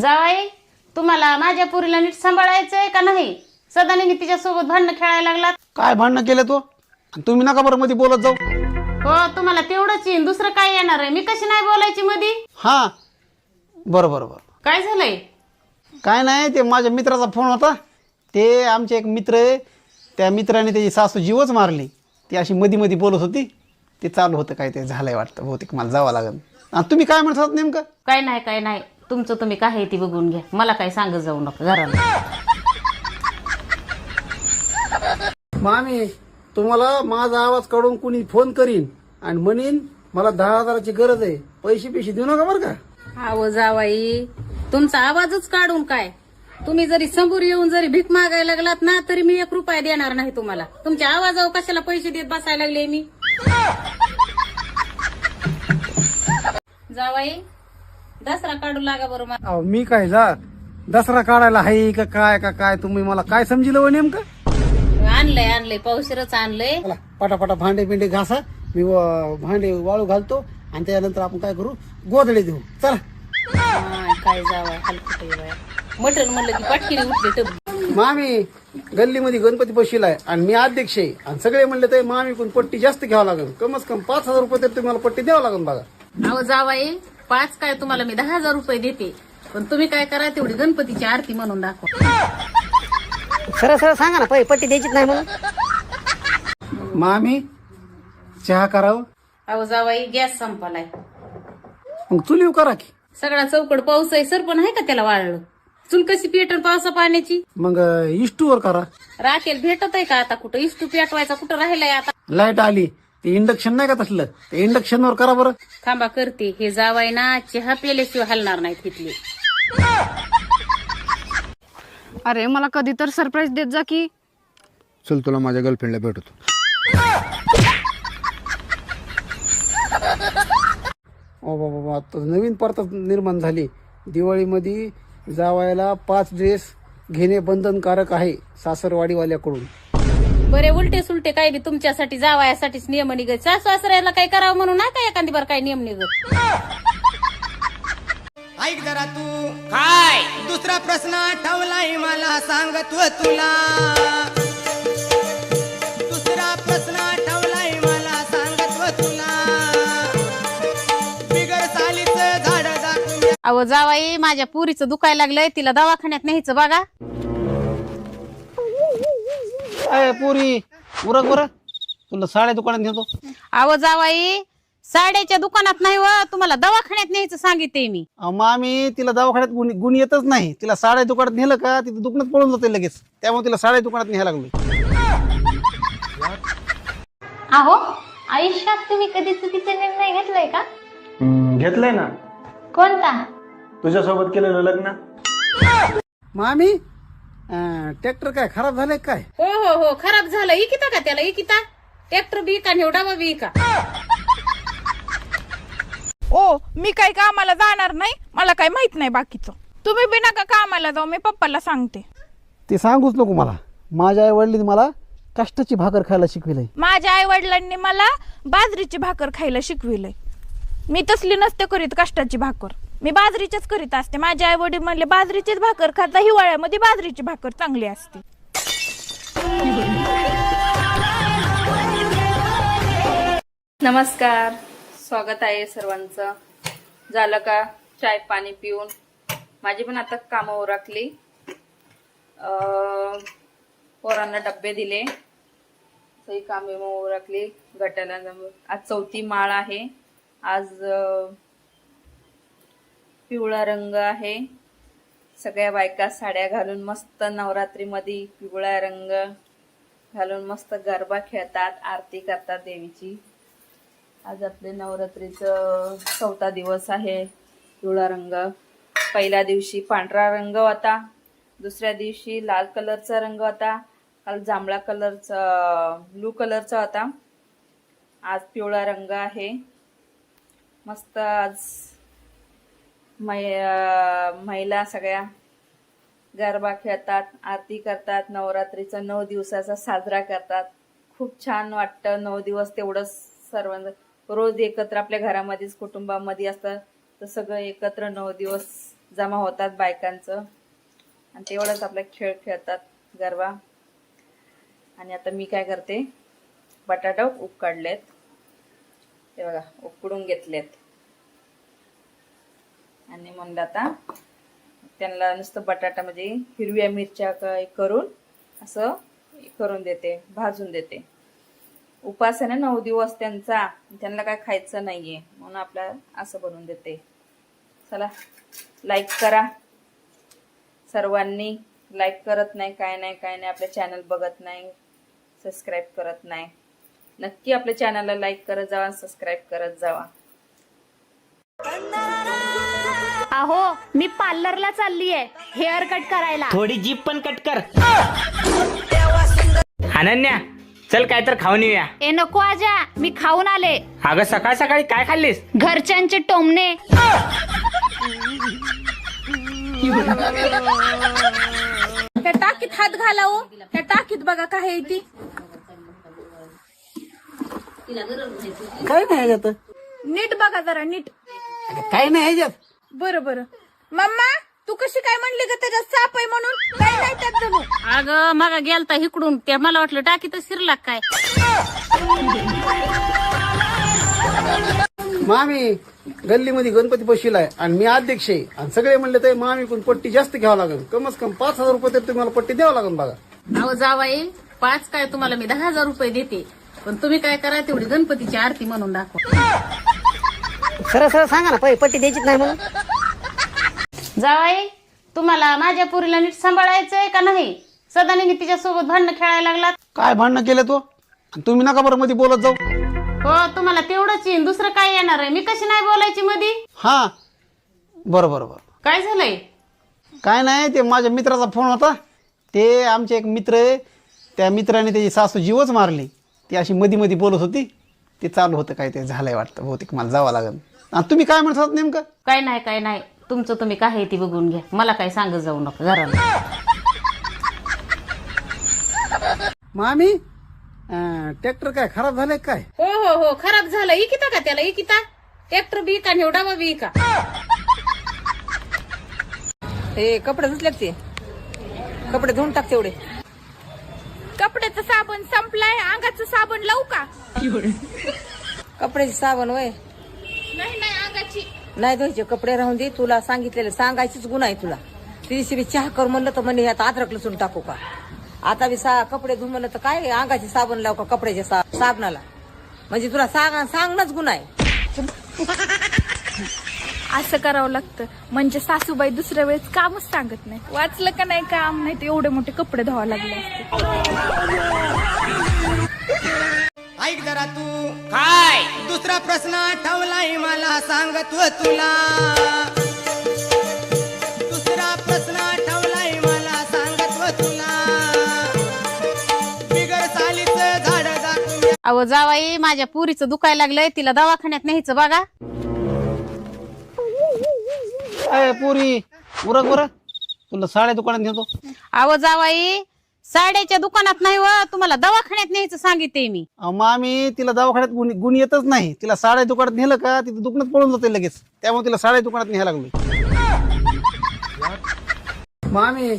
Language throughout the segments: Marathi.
जावाई, तुम्हाला माझ्या पुरीला नीट सांभाळायचंय का नाही? सदाने तिच्यासोबत भांडणं खेळायला लागलात. काय भांडणं केलं तो? आणि तुम्ही नका बरं मध्ये बोलत जाऊ. हो, तुम्हाला तेवढंच येईन, दुसरं काय येणार आहे? मी कशी नाही बोलायची मधी? हां बरं बरं बरं. काय झालंय? काय नाही, ते माझ्या मित्राचा फोन होता. ते आमचे एक मित्र आहे, त्या मित्राने त्याची सासू जीवच मारली. ती अशी मध्ये मध्ये बोलत होती. ते चालू होतं काय ते झालंय वाटतं, बहुतेक मला जावं लागेल. आणि तुम्ही काय म्हणतात नेमकं? काय नाही काय नाही, तुमचं तुम्ही काय आहे ती बघून घ्या, मला काय सांगत जाऊ नका घराला. मामी, तुम्हाला माझा आवाज काढून कुणी फोन करीन आणि म्हणीन मला 10,000ची गरज आहे, पैसे देऊ नका बरं का. अहो जावाई, तुमचा आवाजच काढून काय? तुम्ही जरी समोर येऊन जरी भीक मागायला लागलात ना, तरी मी 1 रुपया देणार नाही तुम्हाला. तुमच्या आवाजावर कशाला पैसे देत बसायला लागले मी? जावाई, दसरा काढू लागा बरं मला. अहो, मी काय दसरा काढायला आहे का काय तुम्ही मला काय समजिलं हो नेमकं? आणलंय पावशेरच आणलंय. चला पटापटा भांडे बिंडे घासा, मी भांडे वाळू घालतो आणि त्यानंतर आपण काय करू, गोधडे देऊ. चला. काय जावाय हलकट मटण म्हणलं की पटकीने उठले टब. मामी, गल्लीमध्ये गणपती बसविलाय आणि मी अध्यक्ष आहे आणि सगळे म्हणले तर मामी कोण पट्टी जास्त घ्यावं लागेल, कमच कम 5,000 रुपये तर तुम्हाला पट्टी द्यावं लागेल बघा. अहो जावाई, 5 काय तुम्हाला मी 10,000 रुपये देते, पण तुम्ही काय करा, तेवढी गणपतीची आरती म्हणून दाखवा. सरळ सरळ सांगा ना, पट्टी द्यायचीच नाही म्हणून. मामी, चहा करावं? अहो जावाई, गॅस संपलाय. मग चुलीव करा की. सगळा चौकड पाऊस आहे, सरपण आहे का त्याला वाळलं? चूल कशी पेटल पावसा पाण्याची? मग इष्टूवर करा. राखेल भेटत आहे का आता? कुठं इष्टू पेटवायचा कुठं राहिलाय आता? लाईट आली, ते इंडक्शन नाही का तसलं, ते इंडक्शनवर करा बरं. थांबा करते. हे जावाई ना चहा पेल्याशिवाय हलणार नाहीत इथले. अरे मला कधी तर सरप्राईज देत जा की. चल तुला माझ्या गर्लफ्रेंडला भेटतो. ओ बाबा, आता नवीन पद्धत निर्माण झाली. दिवाळीमध्ये जावायला 5 ड्रेस घेणे बंधनकारक आहे सासरवाडीवाल्याकडून. बरे उलटे सुलटे काय बी तुमच्यासाठी जावायासाठीच नियम निघत. सासऱ्याला काय करावं म्हणून नाही का एखादी बार काय नियम निघत? ऐक जरा तू काय दुसरा प्रश्न आठवलाय मला, सांगतो तुला. दुसरा प्रश्न आठवलाय मला, सांगतो तुला. बिगर सालीच झाड दाखवून. अहो जावाई, माझ्या पुरीचं दुखायला लागलंय, तिला दवाखान्यात न्यायचं बघा. अय पुरी, उरक बरं, तुला साड्या दुकानात नेतो. अहो जावाई, साड्याच्या दुकानात नाही व, तुम्हाला दवाखान्यात न्यायचं सांगितले मी. मामी, तिला दवाखान्यात गुण येतच नाही. तिला साड्या दुकानात नेलं का तिथे दुकानात पळून जाते लगेच, त्यामुळे तिला साड्या दुकानात न्यायला लागलो. अहो, आयुष्यात तुम्ही कधी चुकीचा निर्णय घेतलाय का? घेतलंय ना, कोणता? तुझ्यासोबत केलेलं लग्न. मामी, ट्रॅक्टर काय खराब झालंय काय? हो हो हो, खराब झालं. इकिता का त्याला? इकिता ट्रॅक्टर बी का निवडावा बी का? ओ, मी काही कामाला जाणार नाही, मला काही माहित नाही बाकीचं. तुम्ही बी नका कामाला जाऊ, मी पप्पाला सांगते. ते सांगूच नको मला. माझ्या आई वडिलांनी मला कष्टाची भाकर खायला शिकविलंय. माझ्या आई वडिलांनी मला बाजरीची भाकर खायला शिकविलंय. मी तसली नसते करीत कष्टाची भाकर, मी बाजरीचीच करीत असते. माझे आई वडील म्हणले बाजरीचीच भाकर खाता, हिवाळ्यामध्ये बाजरीची भाकर चांगली असते. नमस्कार, स्वागत आहे सर्वांचं. झालं का चाय पाणी पिऊन? माझी पण आता कामं उरकली. पोरांना डब्बे दिले, सही कामे उरकली. गटाला आज 4थी माळ आहे. आज पिवळा रंग आहे. सगळ्या बायका साड्या घालून मस्त नवरात्रीमध्ये पिवळा रंग घालून मस्त गरबा खेळतात, आरती करतात देवीची. आज आपले नवरात्रीचं 4था दिवस आहे. पिवळा रंग, पहिल्या दिवशी पांढरा रंग होता, दुसऱ्या दिवशी लाल कलरचा रंग होता, काल जांभळा कलरचा ब्लू कलरचा होता. आज पिवळा रंग आहे. मस्त आज महिला सगळ्या गरबा खेळतात, आरती करतात, नवरात्रीचा 9 दिवसाचा साजरा करतात. खूप छान वाटतं. 9 दिवस तेवढंच सर्वांना रोज एकत्र आपल्या घरामध्येच कुटुंबामध्ये असतात, तर सगळं एकत्र 9 दिवस जमा होतात बायकांचं आणि तेवढंच आपला खेळ खेळतात गरबा. आणि आता मी काय करते, बटाटा उकडलेत, ते बघा उकडून घेतलेत आणि म्हणलं आता त्यांना नुसतं बटाटा म्हणजे हिरव्या मिरच्या करून असं करून देते, भाजून देते. उपास आहे ना 9 दिवस त्यांचा, त्यांना काय खायचं नाहीये म्हणून आपल्याला असं बनवून देते. चला लाईक करा सर्वांनी. लाईक करत नाही, काय नाही आपल्या चॅनल बघत नाही, सबस्क्राईब करत नाही. नक्की आपल्या चॅनलला लाईक करत जावा, सबस्क्राईब करत जावा. अहो मी पार्लरला चाललीये हेअर कट करायला. थोडी जीप पण कट कर. अनन्या चल काय तर खाऊन येऊया. ए नको आजा, मी खाऊन आले. अगं सकाळ सकाळी काय खाल्लीस? घरच्यांचे टोमणे. त्या टाकीत हात घाला हो. त्या टाकीत बघा काय आहे ती. काय नाही ह्याच्यात, नीट बघा जरा नीट. काय नाही ह्याच्यात. बरं बरं. मम्मा तू कशी काय म्हणली ग त्याच्यात साप आहे म्हणून? काय नाही त्यात जणू. अगं मग गेलता इकडून, त्या मला वाटलं टाकीतच शिरला काय. मामी गल्लीमध्ये गणपती बसविलाय आणि मी अध्यक्ष आहे आणि सगळे म्हणले तर मामी कोण पट्टी जास्त घ्यावं लागेल, कमच कम 5,000 रुपये तर तुम्हाला पट्टी द्यावं लागेल. बघा अहो जावाई 5 काय तुम्हाला मी 10,000 रुपये देते, पण तुम्ही काय करा तेवढी गणपतीची आरती म्हणून दाखवा. सरळ सरळ सांगा ना पट्टी द्यायचीच नाही म्हणून. जावाई तुम्हाला माझ्या पोरीला नीट सांभाळायचंय का नाही? सदाने तिच्यासोबत भांडणं खेळायला लागलात. काय भांडणं केलं तो? आणि तुम्ही नका बरं मध्ये बोलत जाऊ. हो तुम्हाला तेवढंच येईन, दुसरं काय येणार आहे? मी कशी नाही बोलायची मधी? हा बरोबर. काय झालंय? काय नाही, ते माझ्या मित्राचा फोन होता. ते आमचे एक मित्र आहे, त्या मित्राने त्याची सासू जीवच मारली. ती अशी मध्ये बोलत होती, ते चालू होतं काय ते झालंय वाटतं, बहुतेक मला जावं लागेल. आणि तुम्ही काय म्हणतात नेमकं? काय नाही तुमचं तुम्ही काय आहे ती बघून घ्या, मला काय सांगत जाऊ नका घराला. मामी ट्रॅक्टर काय खराब झालंय काय? हो खराब झालं. इकिता का त्याला? इकिता ट्रॅक्टर बी का निवडावा बी का? हे कपडे धुतलेत, ते कपडे धुवून टाक तेवढे. कपड्याचं साबण संपलाय, अंगाचं साबण लावू का? कपड्याची साबण वय नाही अंगाची नाही धुवायचे कपडे राहून दे. तुला सांगितलेलं सांगायचीच गुन्हा आहे तुला. तिची बी चहा कर म्हणलं तर म्हणे आता अद्रक लसूण टाकू का? आता बी कपडे धु म्हणलं तर काय अंगाची साबण लाव का कपड्याच्या साबणाला? म्हणजे तुला सांगणंच गुन्हा आहे. असं करावं लागतं म्हणजे सासूबाई दुसऱ्या वेळेस कामच सांगत नाही. वाचलं का नाही काम, नाही तर एवढे मोठे कपडे धुवावे लागले असते. ऐक जरा तू काय दुसरा प्रश्न आठवलाय मला सांगतो तुला. दुसरा प्रश्न आठवलाय मला सांगतो तुला. बिगर सालीचं झाड दाखवूया. अहो जावाई माझ्या पुरीचं दुखायला लागलंय, तिला दवाखान्यात न्यायचं बघा. अय पुरी उरक बरं, तुला साड्या दुकानात नेतो. अहो जावाई साड्याच्या दुकानात नाही व, तुम्हाला दवाखान्यात न्यायचं सांगितले मी. मामी तिला दवाखान्यात गुण येतच नाही. तिला साड्या दुकानात नेलं का तिथं दुकानात पळून जाते लगेच, त्यामुळे तिला साड्या दुकानात न्यायला लागलो. मामी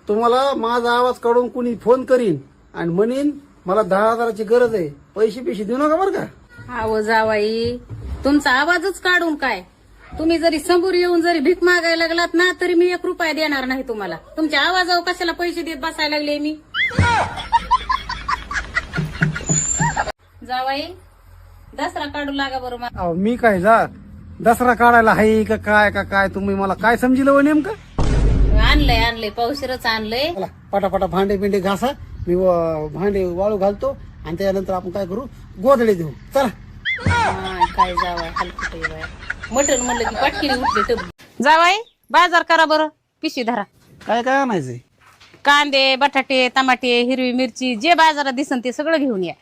तुम्हाला माझा आवाज काढून कुणी फोन करीन आणि म्हणीन मला 10,000ची गरज आहे, पैसे देऊ नका बरं का. अहो जावाई तुमचा आवाजच काढून काय, तुम्ही जरी समोर येऊन जरी भीक मागायला लागलात ना तरी मी 1 रुपया देणार नाही तुम्हाला. तुमच्या आवाजावर कशाला पैसे देत बसायला लागले मी? जावाई दसरा काढू लागा बरोबर. अहो, मी काय दसरा काढायला आहे का काय तुम्ही मला काय समजिलं नेमकं? आणलंय पावशेरच आणलंय. चला पटापटा भांडे बिंडे घासा, मी भांडे वाळू घालतो आणि त्यानंतर आपण काय करू, गोधडे देऊ. चला काय जावाय हलकुटे बाय, मटण म्हणलं की पटकीने उठले टब. जावाई बाजार करा बरं, पिशवी धरा. काय आणायचंय? कांदे बटाटे टमाटे हिरवी मिरची जे बाजारात दिसन ते सगळं घेऊन या.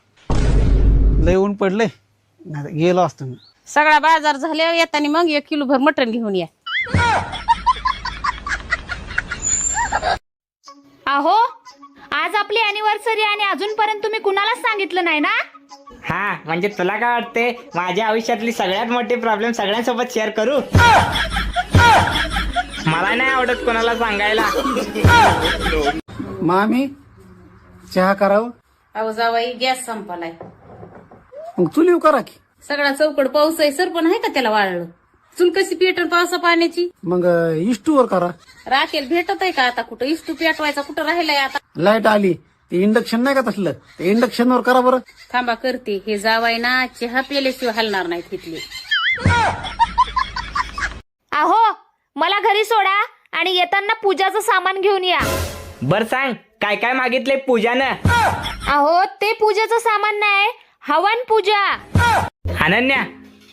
लय ऊन पडले, नाही गेलो असतो मी. सगळा बाजार झाल्यावर येताना मग 1 किलो भर मटण घेऊन या. अहो आज आपली अॅनिव्हर्सरी आणि अजूनपर्यंत तुम्ही कुणालाच सांगितलं नाही ना? हा म्हणजे तुला काय वाटते माझ्या आयुष्यातली सगळ्यात मोठी प्रॉब्लेम सगळ्यांसोबत शेअर करू? मला नाही आवडत कोणाला सांगायला. मामी चहा करावं. अहो जावाई गॅस संपलाय. मग चुलीव करा की. सगळा चौकड पाऊस आहे सर पण आहे का त्याला वाळलं. चूल कशी पेटन पावसा पाण्याची. मग इष्टूवर करा. राखेल भेटत आहे का आता कुठं. इष्टू पेटवायचा कुठं राहिलाय आता. लाईट आली ते इंडक्शन नाही का तसलं ते इंडक्शनवर करा बरं. थांबा करते. हे जावाय ना चहा पेल्याशिवाय हलणार नाही तिथले. अहो मला घरी सोडा आणि येताना पूजाचं सामान घेऊन या. बर सांग काय काय मागितले पूजानं. अहो ते पूजेचं सामान नाही, हवन पूजा. अनन्या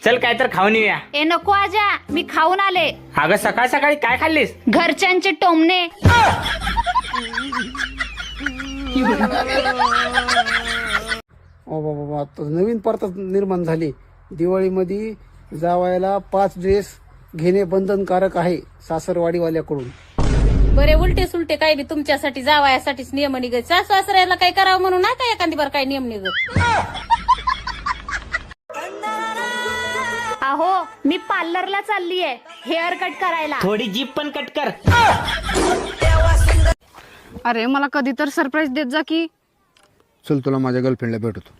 चल काय तर खाऊन येऊया. ए नको आजा, मी खाऊन आले. अगं सकाळ सकाळी काय खाल्लीस. घरच्यांचे टोमणे. ओ बाबा आता नवीन परत निर्माण झाली. दिवाळीमध्ये जावायला 5 ड्रेस घेणे बंधनकारक आहे सासरवाडीवाल्याकडून. बरे उलटे सुलटे काय बी तुमच्यासाठी जावायासाठीच नियम निघत. सासू सासऱ्याला काय करावं म्हणून नाही का एखादी बार काय नियम निघत. अहो मी पार्लरला चालली आहे हेअर कट करायला. थोडी जीप पण कट कर. अरे मला कधी तर सरप्राईज देत जा की. चल तुला माझ्या गर्लफ्रेंडला भेटतो.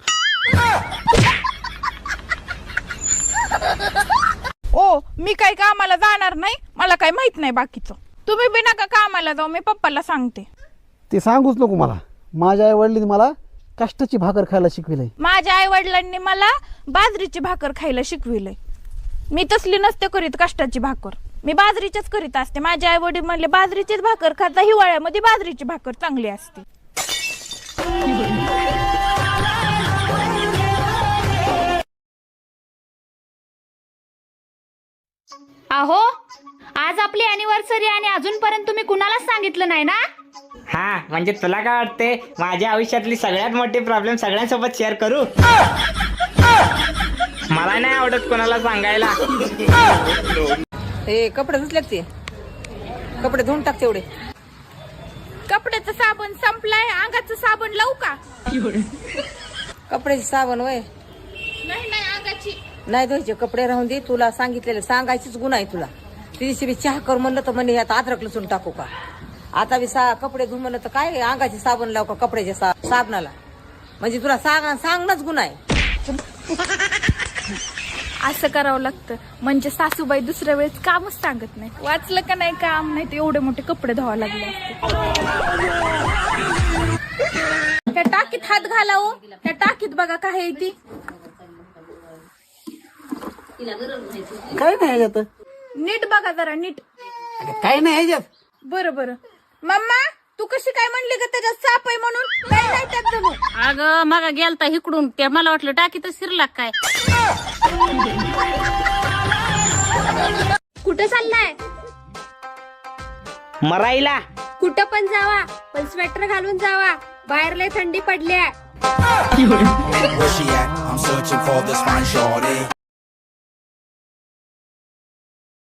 ओ मी काय कामाला जाणार नाही, मला काय माहित नाही बाकीचं. तुम्ही बिना का कामाला जाऊ, मी पप्पाला सांगते. ते सांगूच नको मला. माझ्या आई वडिलांनी मला कष्टाची भाकर खायला शिकविलंय. माझ्या आई वडिलांनी मला बाजरीची भाकर खायला शिकविलंय. मी तसली नसते करीत कष्टाची भाकर, मी बाजरीच्याच करीत असते. माझे आई वडील म्हणले बाजरीचीच भाकर खाता, हिवाळ्यामध्ये बाजरीची भाकर चांगली असते. अहो आज आपली अॅनिव्हर्सरी आणि अजूनपर्यंत तुम्ही कुणालाच सांगितलं नाही ना. हा म्हणजे तुला काय वाटते माझ्या आयुष्यातली सगळ्यात मोठी प्रॉब्लेम सगळ्यांसोबत शेअर करू. मला नाही आवडत कोणाला सांगायला. हे कपडे धुतलेत ते कपडे धुवून टाक तेवढे. कपड्याचं साबण संपलाय, अंगाचं साबण लावू का. कपड्याची साबण वय नाही नाही अंगाची नाही धुवायचे कपडे राहून दे. तुला सांगितलेलं सांगायचीच गुण आहे तुला. तिथे बी चहा कर म्हणलं तर म्हणे आता अद्रक लसूण टाकू का. आता बी कपडे धुवून म्हणलं तर काय अंगाचे साबण लावू का कपड्याच्या साबणाला. म्हणजे तुला सांगणंच गुण आहे. असं करावं लागतं म्हणजे सासूबाई दुसऱ्या वेळेस कामच सांगत नाही. वाचलं का नाही काम नाही तर एवढे मोठे कपडे धुवावं लागले असते. त्या टाकीत हात घाला हो. त्या टाकीत बघा काय आहे ती. काय नाही ह्याच्यात. नीट बघा जरा नीट. काय नाही ह्याच्यात. बरं बरं मम्मा तू कशी काय म्हणली का त्याच्यात साप आहे म्हणून. काय नाही त्यात जणू. अगं मग गेलता इकडून त्या मला वाटलं टाकीतच शिरला काय. कुठं चाललाय. मराईला कुठं पण जावा पण स्वेटर घालून जावा, बाहेर लय थंडी पडली आहे. Where she at? I'm searching for this fine shorty.